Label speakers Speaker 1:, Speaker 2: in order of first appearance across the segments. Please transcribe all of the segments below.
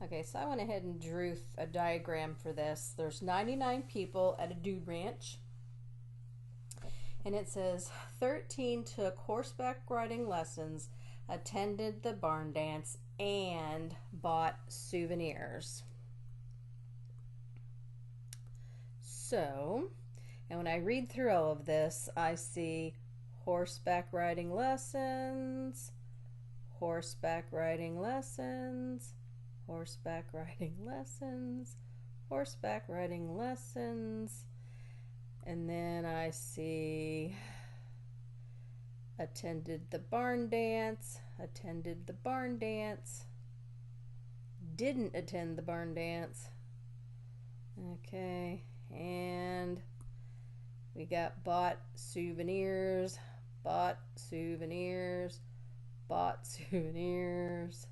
Speaker 1: Okay, so I went ahead and drew a diagram for this. There's 99 people at a dude ranch, and it says 13 took horseback riding lessons, attended the barn dance, and bought souvenirs. So, and when I read through all of this, I see horseback riding lessons, horseback riding lessons, horseback riding lessons, horseback riding lessons, and then I see attended the barn dance, attended the barn dance, didn't attend the barn dance. Okay, and we got bought souvenirs, bought souvenirs, bought souvenirs,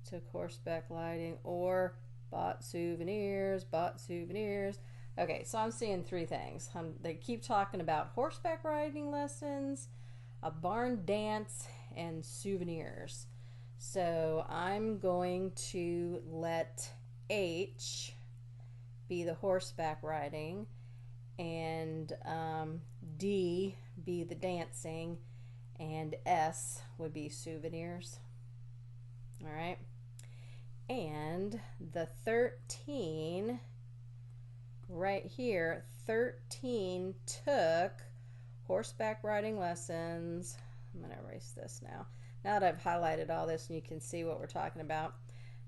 Speaker 1: took horseback riding, or bought souvenirs, bought souvenirs. Okay, so I'm seeing three things. They keep talking about horseback riding lessons, a barn dance, and souvenirs. So I'm going to let H be the horseback riding, and D be the dancing, and S would be souvenirs. All right. And the 13 right here, 13 took horseback riding lessons. I'm going to erase this now. Now that I've highlighted all this and you can see what we're talking about,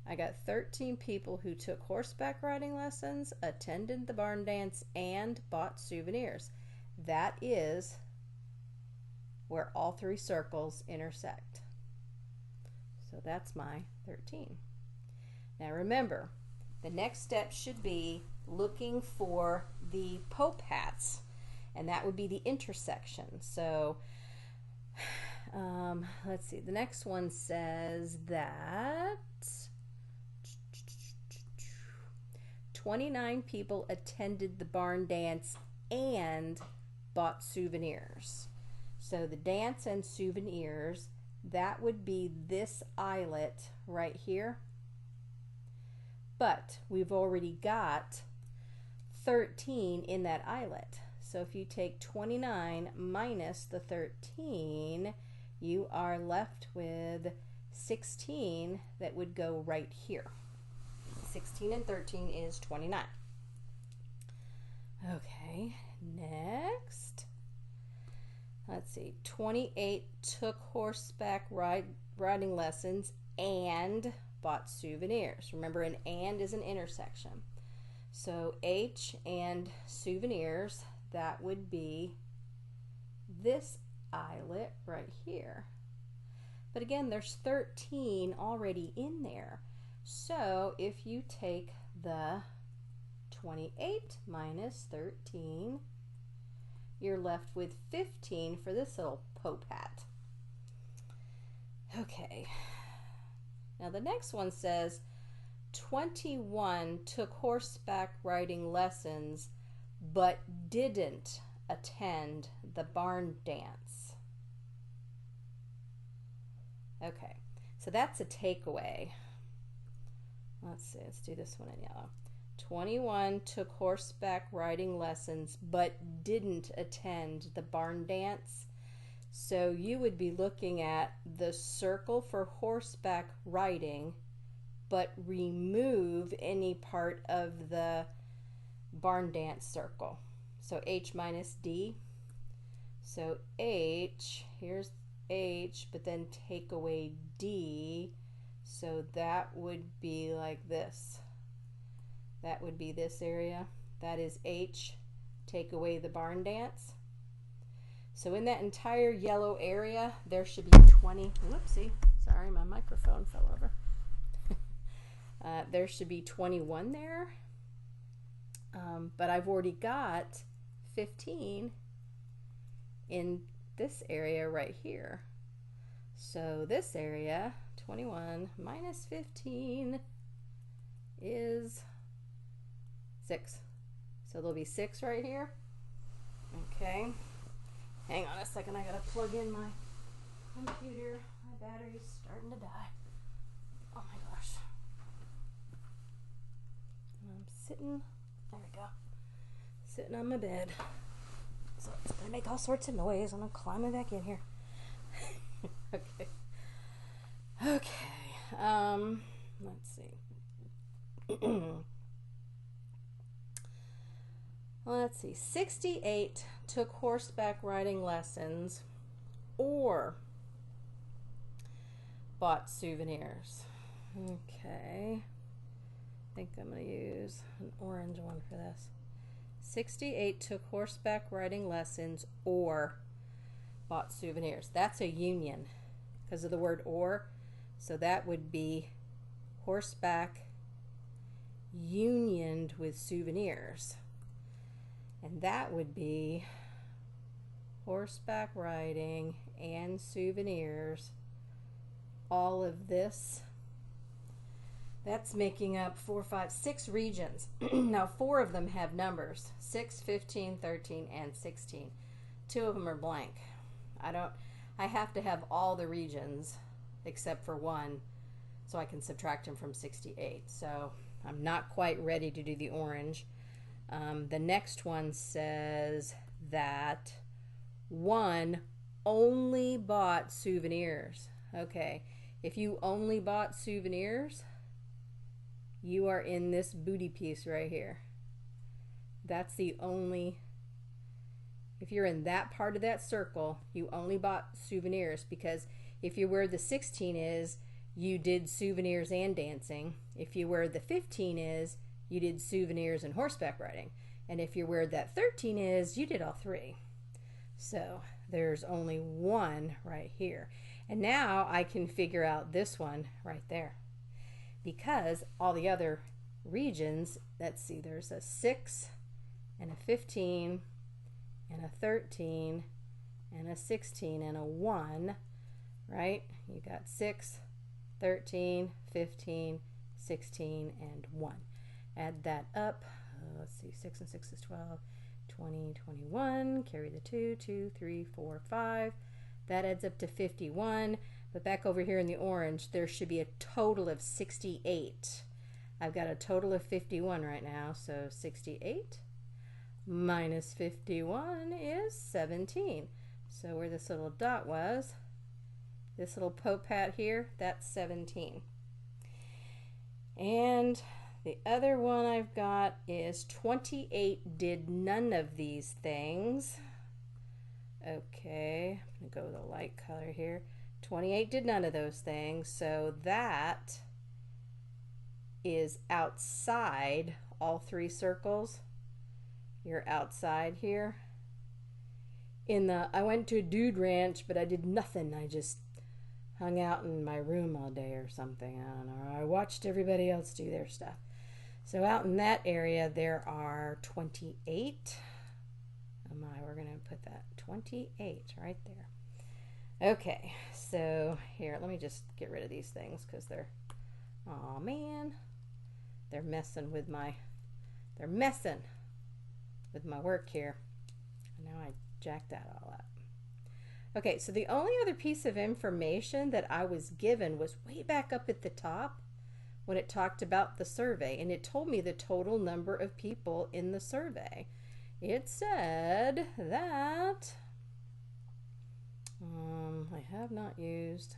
Speaker 1: I got 13 people who took horseback riding lessons, attended the barn dance, and bought souvenirs. That is where all three circles intersect. So that's my 13. Now remember, the next step should be looking for the Pope hats, and that would be the intersection. So let's see, the next one says that 29 people attended the barn dance and bought souvenirs. So the dance and souvenirs, that would be this eyelet right here. But we've already got 13 in that eyelet. So if you take 29 minus the 13, you are left with 16 that would go right here. 16 and 13 is 29. Okay, next. Let's see, 28 took horseback riding lessons and bought souvenirs. Remember, an and is an intersection. So H and souvenirs, that would be this eyelet right here. But again, there's 13 already in there. So if you take the 28 minus 13, you're left with 15 for this little Pope hat. Okay. Now the next one says 21 took horseback riding lessons but didn't attend the barn dance. Okay, so that's a takeaway. Let's see, let's do this one in yellow. 21 took horseback riding lessons but didn't attend the barn dance. So you would be looking at the circle for horseback riding, but remove any part of the barn dance circle. So H minus D. So H, here's H, but then take away D. So that would be like this. That would be this area. That is H. Take away the barn dance. So in that entire yellow area, there should be 20. Whoopsie. Sorry, my microphone fell over. There should be 21 there. But I've already got 15 in this area right here. So this area, 21 minus 15 is 6. So there'll be 6 right here. Okay. Hang on a second, I gotta plug in my computer. My battery's starting to die. Oh my gosh. I'm sitting, there we go, sitting on my bed. So it's gonna make all sorts of noise. I'm gonna climb back in here. Okay. Okay. Let's see. Let's see. 68 took horseback riding lessons or bought souvenirs. Okay. I think I'm going to use an orange one for this. 68 took horseback riding lessons or bought souvenirs. That's a union because of the word or. So that would be horseback unioned with souvenirs. And that would be horseback riding and souvenirs. All of this. That's making up 4, 5, 6 regions. Now 4 of them have numbers. 6, 15, 13, and 16. 2 of them are blank. I have to have all the regions except for 1 so I can subtract them from 68. So I'm not quite ready to do the orange. The next one says that 1 only bought souvenirs. Okay, if you only bought souvenirs, you are in this booty piece right here. That's the only, if you're in that part of that circle, you only bought souvenirs, because if you where the 16 is, you did souvenirs and dancing. If you where the 15 is, you did souvenirs and horseback riding. And if you're where that 13 is, you did all 3. So there's only 1 right here. And now I can figure out this one right there. Because all the other regions, let's see, there's a 6 and a 15 and a 13 and a 16 and a 1, right? You got 6, 13, 15, 16, and 1. Add that up. Let's see, 6 and 6 is 12, 20, 21. Carry the 2, 2, 3, 4, 5. That adds up to 51. But back over here in the orange, there should be a total of 68. I've got a total of 51 right now, so 68 minus 51 is 17. So where this little dot was, this little poke pat here, that's 17. And the other one I've got is 28 did none of these things. Okay, I'm going to go with a light color here. 28 did none of those things, so that is outside all 3 circles. You're outside here. I went to a dude ranch, but I did nothing. I just hung out in my room all day or something. I don't know. I watched everybody else do their stuff. So out in that area, there are 28. Oh my, we're going to put that 28 right there. Okay, so here, let me just get rid of these things because they're, oh man, they're messing with my work here. And now I jacked that all up. Okay, so the only other piece of information that I was given was way back up at the top when it talked about the survey, and it told me the total number of people in the survey. It said that I have not used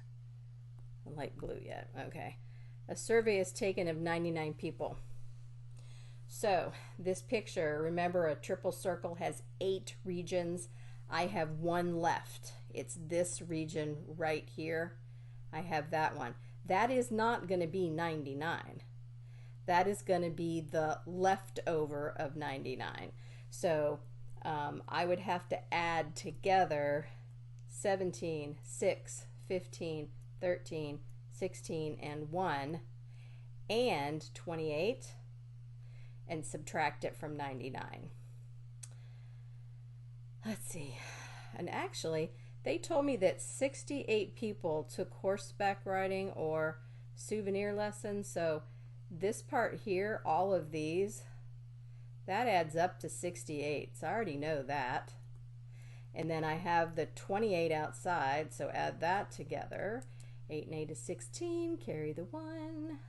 Speaker 1: the light blue yet. Okay. A survey is taken of 99 people. So this picture, remember, a triple circle has 8 regions. I have 1 left. It's this region right here. I have that one. That is not going to be 99. That is going to be the leftover of 99. So I would have to add together 17, 6, 15, 13, 16, and 1, and 28, and subtract it from 99. Let's see. And actually, they told me that 68 people took horseback riding or souvenir lessons. So this part here, all of these, that adds up to 68. So I already know that. And then I have the 28 outside, so add that together. 8 and 8 is 16, carry the 1.